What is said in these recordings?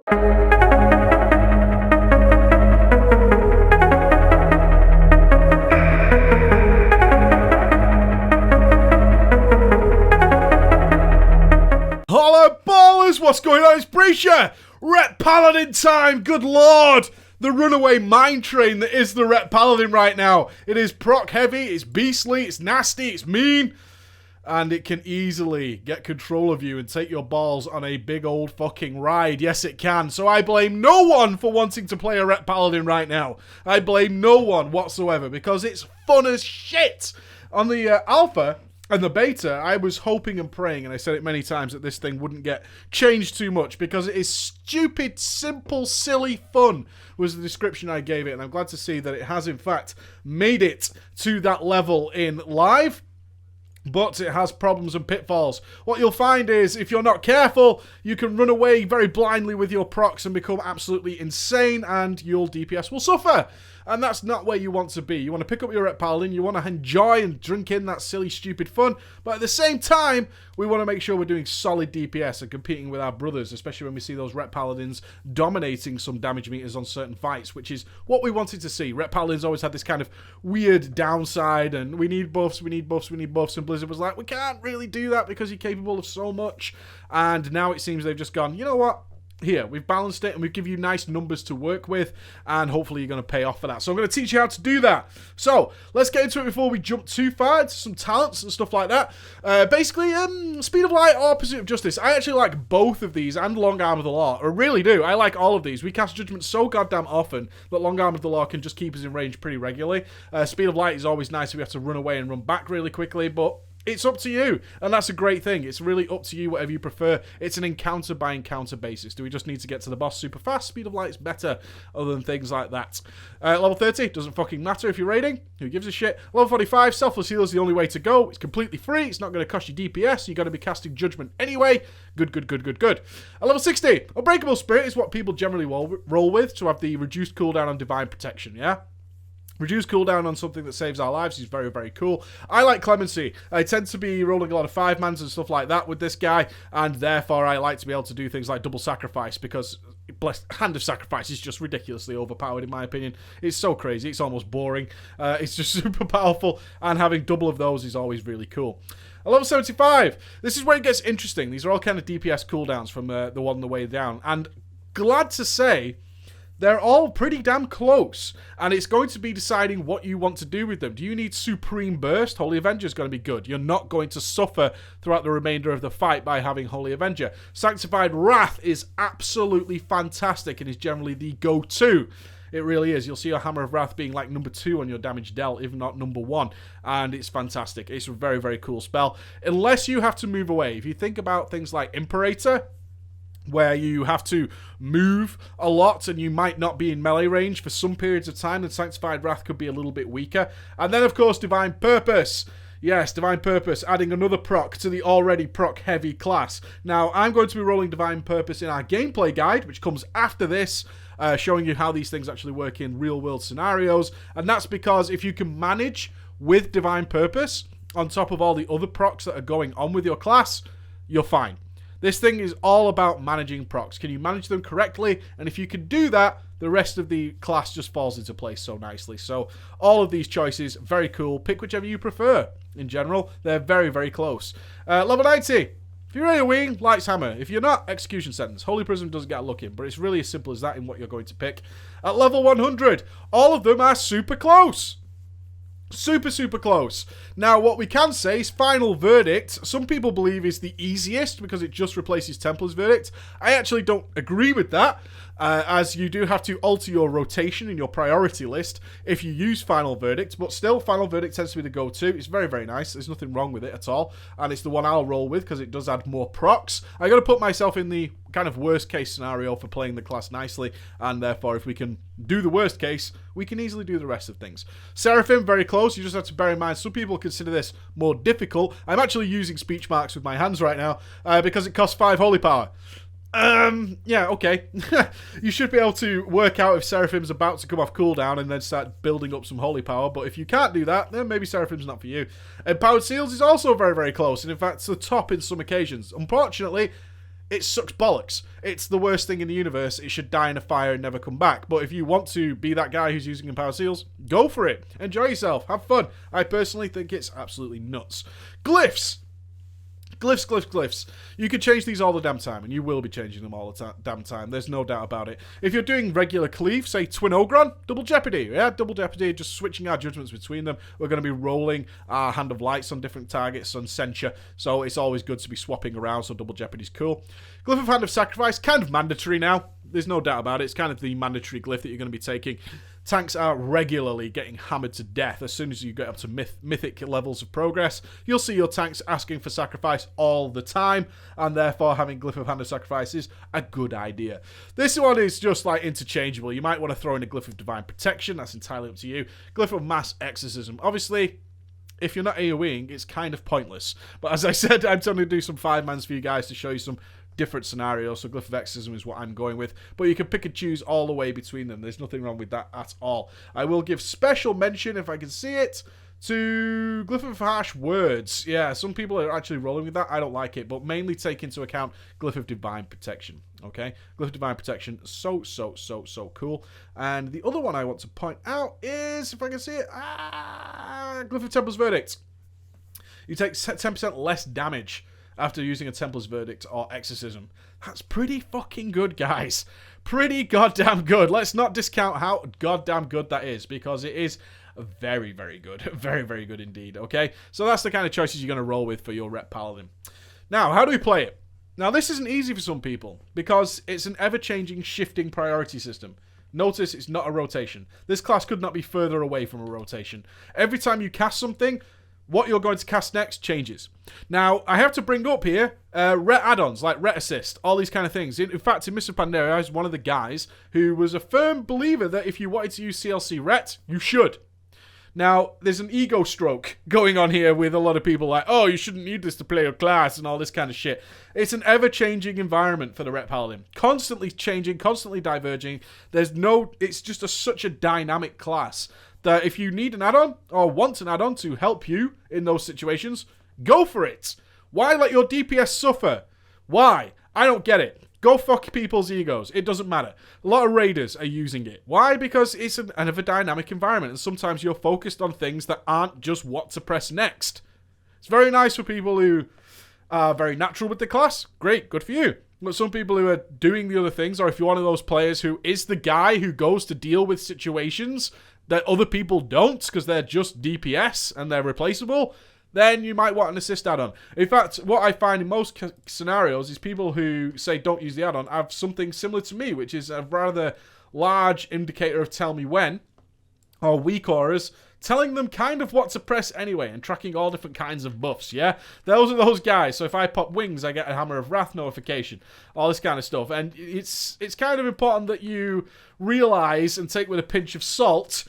Hello, ballers! What's going on? It's Breacher! Ret Paladin time! Good lord! The runaway mine train that is the Ret Paladin right now. It is proc heavy, it's beastly, it's nasty, it's mean, and it can easily get control of you and take your balls on a big old fucking ride. Yes, it can. So I blame no one for wanting to play a Ret Paladin right now. I blame no one whatsoever because it's fun as shit. On the alpha and the beta, I was hoping and praying, and I said it many times, that this thing wouldn't get changed too much because it is stupid, simple, silly fun was the description I gave it, and I'm glad to see that it has in fact made it to that level in live. But it has problems and pitfalls. What you'll find is, if you're not careful, you can run away very blindly with your procs and become absolutely insane, and your DPS will suffer. And that's not where you want to be. You want to pick up your Ret Paladin, you want to enjoy and drink in that silly, stupid fun, but at the same time, we want to make sure we're doing solid DPS and competing with our brothers, especially when we see those Ret Paladins dominating some damage meters on certain fights, which is what we wanted to see. Ret Paladins always had this kind of weird downside, and we need buffs, we need buffs, we need buffs, and Blizzard was like, we can't really do that because you're capable of so much, and now it seems they've just gone, you know what? Here, we've balanced it and we've given you nice numbers to work with, and hopefully you're going to pay off for that. So I'm going to teach you how to do that. So let's get into it before we jump too far into some talents and stuff like that. Basically, Speed of Light or Pursuit of Justice. I actually like both of these and Long Arm of the Law. I really do. I like all of these. We cast Judgment so goddamn often that Long Arm of the Law can just keep us in range pretty regularly. Speed of Light is always nice if we have to run away and run back really quickly, but it's up to you, and that's a great thing. It's really up to you, whatever you prefer. It's an encounter by encounter basis. Do we just need to get to the boss super fast? Speed of Light's better, other than things like that. Level 30, doesn't fucking matter if you're raiding. Who gives a shit? Level 45, Selfless Heal is the only way to go. It's completely free. It's not going to cost you DPS. You're going to be casting Judgment anyway. Good, good, good, good, good. Level 60, Unbreakable Spirit is what people generally roll with to have the reduced cooldown on Divine Protection, yeah? Reduce cooldown on something that saves our lives is very, very cool. I like Clemency. I tend to be rolling a lot of 5-mans and stuff like that with this guy, and therefore I like to be able to do things like double sacrifice, because Hand of Sacrifice is just ridiculously overpowered in my opinion. It's so crazy, it's almost boring. It's just super powerful, and having double of those is always really cool. Level 75. This is where it gets interesting. These are all kind of DPS cooldowns from the one on the way down, and glad to say, they're all pretty damn close, and it's going to be deciding what you want to do with them. Do you need Supreme Burst? Holy Avenger is going to be good. You're not going to suffer throughout the remainder of the fight by having Holy Avenger. Sanctified Wrath is absolutely fantastic and is generally the go-to. It really is. You'll see your Hammer of Wrath being like number 2 on your damage dealt, if not number 1. And it's fantastic. It's a very, very cool spell. Unless you have to move away. If you think about things like Imperator, where you have to move a lot and you might not be in melee range for some periods of time, then Sanctified Wrath could be a little bit weaker. And then, of course, Divine Purpose. Yes, Divine Purpose, adding another proc to the already proc-heavy class. Now, I'm going to be rolling Divine Purpose in our gameplay guide, which comes after this, showing you how these things actually work in real-world scenarios. And that's because if you can manage with Divine Purpose, on top of all the other procs that are going on with your class, you're fine. This thing is all about managing procs. Can you manage them correctly? And if you can do that, the rest of the class just falls into place so nicely. So all of these choices, very cool. Pick whichever you prefer. In general, they're very, very close. Level 90. If you're ready to wing, Light's Hammer. If you're not, Execution Sentence. Holy Prism doesn't get a look in, but it's really as simple as that in what you're going to pick. At level 100, all of them are super close. Super, super close. Now, what we can say is Spinal Verdict, some people believe is the easiest because it just replaces Templar's Verdict. I actually don't agree with that, as you do have to alter your rotation in your priority list if you use Final Verdict, but still, Final Verdict tends to be the go-to. It's very, very nice. There's nothing wrong with it at all, and it's the one I'll roll with because it does add more procs. I got to put myself in the kind of worst case scenario for playing the class nicely, and therefore if we can do the worst case, we can easily do the rest of things. Seraphim, very close. You just have to bear in mind some people consider this more difficult. I'm actually using speech marks with my hands right now because it costs 5 holy power. Yeah, okay. You should be able to work out if Seraphim's about to come off cooldown and then start building up some holy power, but if you can't do that, then maybe Seraphim's not for you. Empowered Seals is also very, very close, and in fact, it's the top in some occasions. Unfortunately, it sucks bollocks. It's the worst thing in the universe. It should die in a fire and never come back. But if you want to be that guy who's using empowered seals, go for it. Enjoy yourself. Have fun. I personally think it's absolutely nuts. Glyphs. Glyphs. You can change these all the damn time, and you will be changing them all the damn time. There's no doubt about it. If you're doing regular cleave, say Twin Ogron, double jeopardy. Yeah, double jeopardy, just switching our judgments between them. We're going to be rolling our Hand of Lights on different targets on censure, so it's always good to be swapping around, so double jeopardy's cool. Glyph of Hand of Sacrifice, kind of mandatory now. There's no doubt about it. It's kind of the mandatory glyph that you're going to be taking. Tanks are regularly getting hammered to death. As soon as you get up to mythic levels of progress, you'll see your tanks asking for sacrifice all the time, and therefore having Glyph of Hand of Sacrifice is a good idea. This one is just like interchangeable. You might want to throw in a Glyph of Divine Protection. That's entirely up to you. Glyph of Mass Exorcism. Obviously, if you're not AoEing, it's kind of pointless. But as I said, I'm trying to do some 5-mans for you guys to show you some different scenarios, so Glyph of Exorcism is what I'm going with, but you can pick and choose all the way between them. There's nothing wrong with that at all. I will give special mention, if I can see it, to Glyph of Harsh Words. Yeah, some people are actually rolling with that. I don't like it, but mainly take into account Glyph of Divine Protection. Okay, Glyph of Divine Protection, so cool. And the other one I want to point out is, if I can see it, Glyph of Templar's Verdict. You take 10% less damage after using a Templar's Verdict or Exorcism. That's pretty fucking good, guys. Pretty goddamn good. Let's not discount how goddamn good that is, because it is very, very good. Very, very good indeed, okay? So that's the kind of choices you're going to roll with for your Ret Paladin. Now, how do we play it? Now, this isn't easy for some people, because it's an ever-changing, shifting priority system. Notice it's not a rotation. This class could not be further away from a rotation. Every time you cast something, what you're going to cast next changes. Now, I have to bring up here Ret add-ons, like Ret Assist, all these kind of things. In fact, in Mr. Pandaria, I was one of the guys who was a firm believer that if you wanted to use CLC Ret, you should. Now, there's an ego stroke going on here with a lot of people like, oh, you shouldn't need this to play your class and all this kind of shit. It's an ever-changing environment for the Ret Paladin. Constantly changing, constantly diverging. It's just such a dynamic class that if you need an add-on or want an add-on to help you in those situations, go for it. Why let your DPS suffer? Why? I don't get it. Go fuck people's egos. It doesn't matter. A lot of raiders are using it. Why? Because it's an of a dynamic environment, and sometimes you're focused on things that aren't just what to press next. It's very nice for people who are very natural with the class. Great, good for you. But some people who are doing the other things, or if you're one of those players who is the guy who goes to deal with situations that other people don't because they're just DPS and they're replaceable, then you might want an assist add-on. In fact, what I find in most scenarios is people who say don't use the add-on have something similar to me, which is a rather large indicator of tell me when, or weak auras, telling them kind of what to press anyway and tracking all different kinds of buffs, yeah? Those are those guys. So if I pop wings, I get a Hammer of Wrath notification, all this kind of stuff. And it's kind of important that you realize and take with a pinch of salt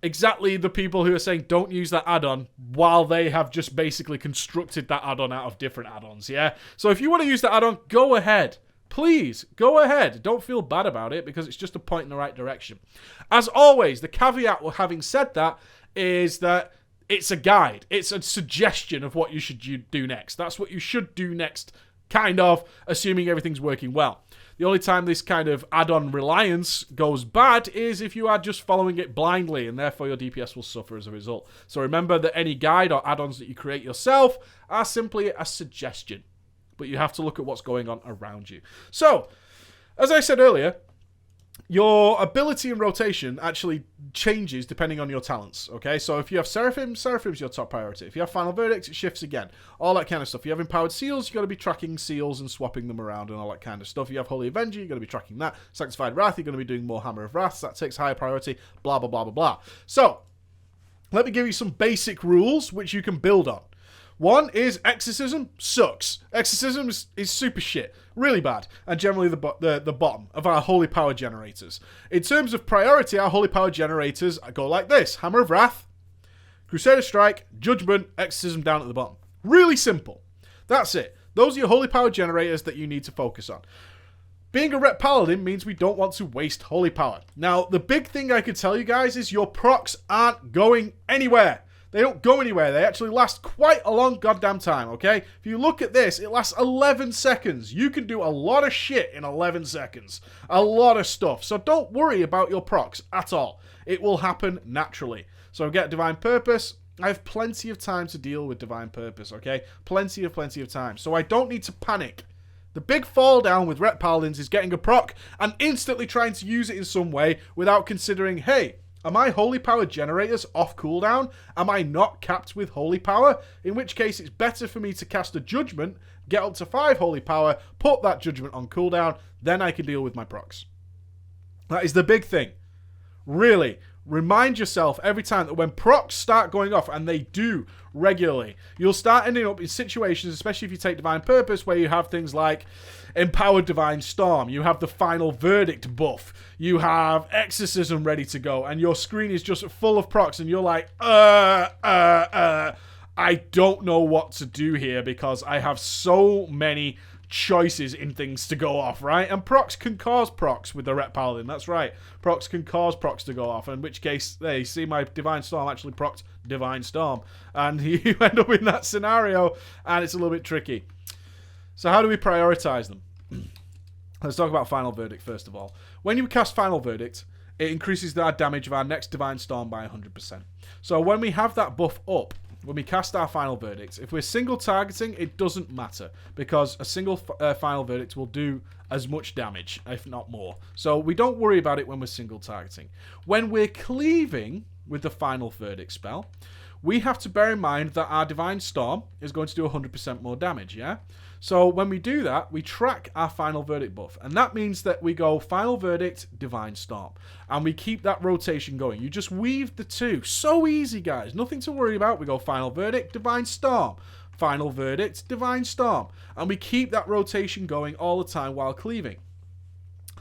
exactly the people who are saying don't use that add-on while they have just basically constructed that add-on out of different add-ons, yeah? So if you want to use that add-on, go ahead. Please, go ahead. Don't feel bad about it because it's just a point in the right direction. As always, the caveat with having said that is that it's a guide. It's a suggestion of what you should do next. That's what you should do next, kind of, assuming everything's working well. The only time this kind of add-on reliance goes bad is if you are just following it blindly, and therefore your DPS will suffer as a result. So remember that any guide or add-ons that you create yourself are simply a suggestion, but you have to look at what's going on around you. So, as I said earlier, your ability in rotation actually changes depending on your talents, okay? So if you have Seraphim's your top priority. If you have Final Verdicts, it shifts again. All that kind of stuff. If you have Empowered Seals, you've got to be tracking Seals and swapping them around and all that kind of stuff. If you have Holy Avenger, you've got to be tracking that. Sanctified Wrath, you're going to be doing more Hammer of Wrath. That takes higher priority, blah, blah, blah, blah, blah. So, let me give you some basic rules which you can build on. One is Exorcism sucks. Exorcism is super shit. Really bad. And generally the bottom of our Holy Power generators. In terms of priority, our Holy Power generators go like this. Hammer of Wrath, Crusader Strike, Judgment, Exorcism down at the bottom. Really simple. That's it. Those are your Holy Power generators that you need to focus on. Being a Ret Paladin means we don't want to waste Holy Power. Now, the big thing I could tell you guys is your procs aren't going anywhere. They don't go anywhere. They actually last quite a long goddamn time, okay? If you look at this, it lasts 11 seconds. You can do a lot of shit in 11 seconds. A lot of stuff. So don't worry about your procs at all. It will happen naturally. So get Divine Purpose. I have plenty of time to deal with Divine Purpose, okay? Plenty of time. So I don't need to panic. The big fall down with Ret Paladins is getting a proc and instantly trying to use it in some way without considering, hey, are my Holy Power generators off cooldown? Am I not capped with Holy Power? In which case it's better for me to cast a Judgment, get up to 5 Holy Power, put that Judgment on cooldown, then I can deal with my procs. That is the big thing. Really, remind yourself every time that when procs start going off, and they do regularly, you'll start ending up in situations, especially if you take Divine Purpose, where you have things like Empowered Divine Storm, you have the Final Verdict buff, you have Exorcism ready to go, and your screen is just full of procs, and you're like, I don't know what to do here because I have so many choices in things to go off, right? And procs can cause procs with the Ret Paladin. That's right. Procs can cause procs to go off, in which case, they see my Divine Storm actually procs Divine Storm. And you end up in that scenario, and it's a little bit tricky. So how do we prioritize them? Let's talk about Final Verdict first of all. When you cast Final Verdict, it increases the damage of our next Divine Storm by 100%. So when we have that buff up, when we cast our Final Verdict, if we're single targeting, it doesn't matter because a single Final Verdict will do as much damage, if not more. So we don't worry about it when we're single targeting. When we're cleaving with the Final Verdict spell, we have to bear in mind that our Divine Storm is going to do 100% more damage, yeah? So when we do that, we track our Final Verdict buff. And that means that we go Final Verdict, Divine Storm. And we keep that rotation going. You just weave the two. So easy, guys. Nothing to worry about. We go Final Verdict, Divine Storm. Final Verdict, Divine Storm. And we keep that rotation going all the time while cleaving.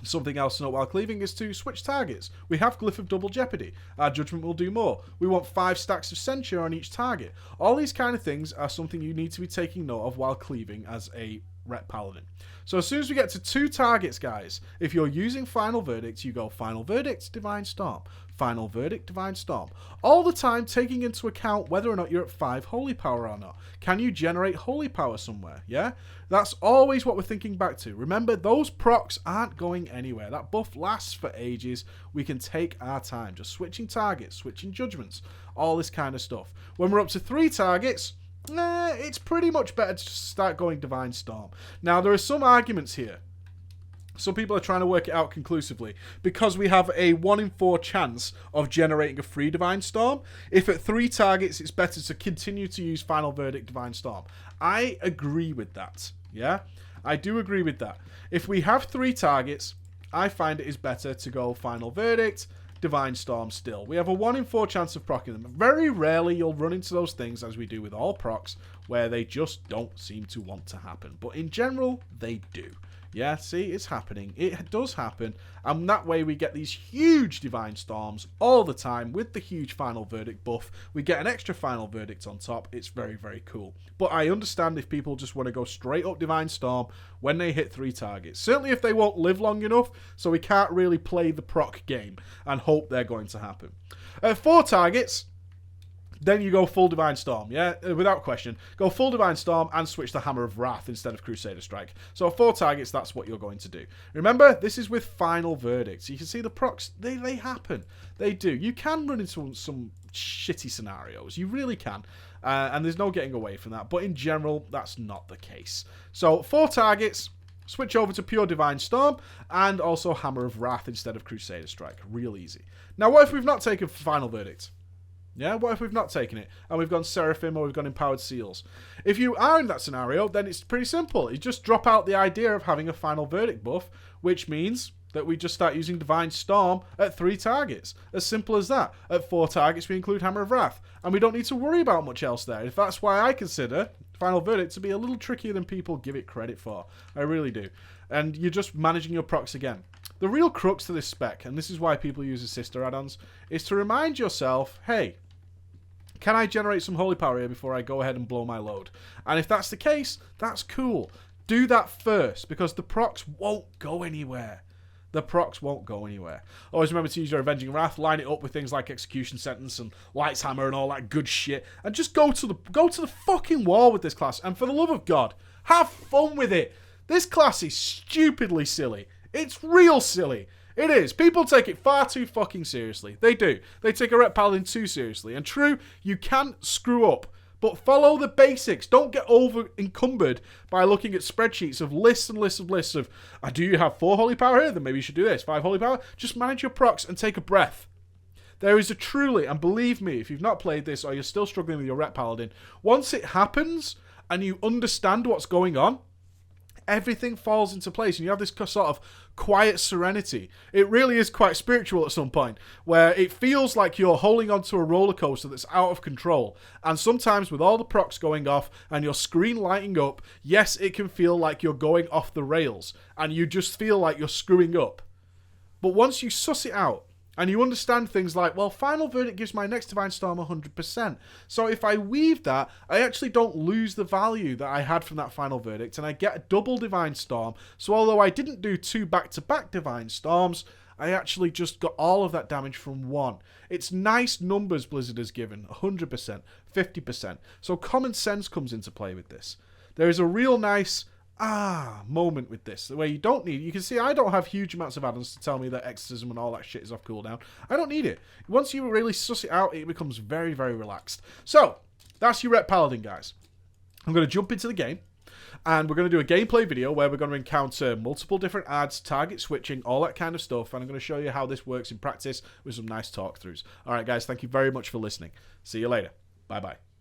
Something else to note while cleaving is to switch targets. We have Glyph of Double Jeopardy. Our Judgment will do more. We want 5 stacks of Censure on each target. All these kind of things are something you need to be taking note of while cleaving as a Ret Paladin. So as soon as we get to 2 targets, guys, if you're using Final Verdict, you go Final Verdict, Divine Storm. Final Verdict, Divine Storm. All the time taking into account whether or not you're at 5 Holy Power or not. Can you generate Holy Power somewhere? Yeah? That's always what we're thinking back to. Remember, those procs aren't going anywhere. That buff lasts for ages. We can take our time. Just switching targets, switching judgments, all this kind of stuff. When we're up to 3 targets, it's pretty much better to start going Divine Storm. Now, there are some arguments here. Some people are trying to work it out conclusively. Because we have a 1 in 4 chance of generating a free Divine Storm, if at 3 targets, it's better to continue to use Final Verdict, Divine Storm. I agree with that. Yeah? I do agree with that. If we have 3 targets, I find it is better to go Final Verdict, Divine Storm still. We have a 1 in 4 chance of proccing them. Very rarely you'll run into those things, as we do with all procs, where they just don't seem to want to happen. But in general, they do. Yeah, see, it's happening. It does happen. And that way we get these huge Divine Storms all the time with the huge Final Verdict buff. We get an extra Final Verdict on top. It's very, very cool. But I understand if people just want to go straight up Divine Storm when they hit 3 targets. Certainly if they won't live long enough, so we can't really play the proc game and hope they're going to happen. 4 targets... Then you go full Divine Storm, yeah? Without question. Go full Divine Storm and switch the Hammer of Wrath instead of Crusader Strike. So 4 targets, that's what you're going to do. Remember, this is with Final Verdicts. You can see the procs, they happen. They do. You can run into some shitty scenarios. You really can. And there's no getting away from that. But in general, that's not the case. So 4 targets... Switch over to pure Divine Storm and also Hammer of Wrath instead of Crusader Strike. Real easy. Now, what if we've not taken Final Verdict? Yeah, what if we've not taken it and we've gone Seraphim or we've gone Empowered Seals? If you are in that scenario, then it's pretty simple. You just drop out the idea of having a Final Verdict buff, which means that we just start using Divine Storm at 3 targets. As simple as that. At 4 targets, we include Hammer of Wrath. And we don't need to worry about much else there. If that's why I consider Final Verdict to be a little trickier than people give it credit for. I really do. And you're just managing your procs again. The real crux to this spec, and this is why people use the sister add-ons, is to remind yourself, hey, can I generate some Holy Power here before I go ahead and blow my load? And if that's the case, that's cool. Do that first, because the procs won't go anywhere. the procs won't go anywhere. Always remember to use your Avenging Wrath, line it up with things like Execution Sentence and Light's Hammer and all that good shit, and just go to the fucking wall with this class. And for the love of God, have fun with it. This class is stupidly silly. It's real silly. It is. People take it far too fucking seriously. They do. They take a Ret Paladin too seriously. And true, you can screw up. But follow the basics. Don't get over encumbered by looking at spreadsheets of lists and lists of lists of, do you have 4 holy power here? Then maybe you should do this. 5 holy power? Just manage your procs and take a breath. There is a truly, and believe me, if you've not played this or you're still struggling with your Ret Paladin, once it happens and you understand what's going on, everything falls into place and you have this sort of quiet serenity. It really is quite spiritual at some point, where it feels like you're holding onto a roller coaster that's out of control. And sometimes with all the procs going off and your screen lighting up, yes, it can feel like you're going off the rails and you just feel like you're screwing up. But once you suss it out, and you understand things like, well, Final Verdict gives my next Divine Storm 100%. So if I weave that, I actually don't lose the value that I had from that Final Verdict, and I get a double Divine Storm. So although I didn't do 2 back-to-back Divine Storms, I actually just got all of that damage from 1. It's nice numbers Blizzard has given, 100%, 50%. So common sense comes into play with this. There is a real nice moment with this, where you don't need, you can see I don't have huge amounts of add-ons to tell me that Exorcism and all that shit is off cooldown. I don't need it. Once you really suss it out, it becomes very, very relaxed. So, that's your Ret Paladin, guys. I'm going to jump into the game, and we're going to do a gameplay video where we're going to encounter multiple different adds, target switching, all that kind of stuff, and I'm going to show you how this works in practice with some nice talk-throughs. Alright guys, thank you very much for listening. See you later. Bye-bye.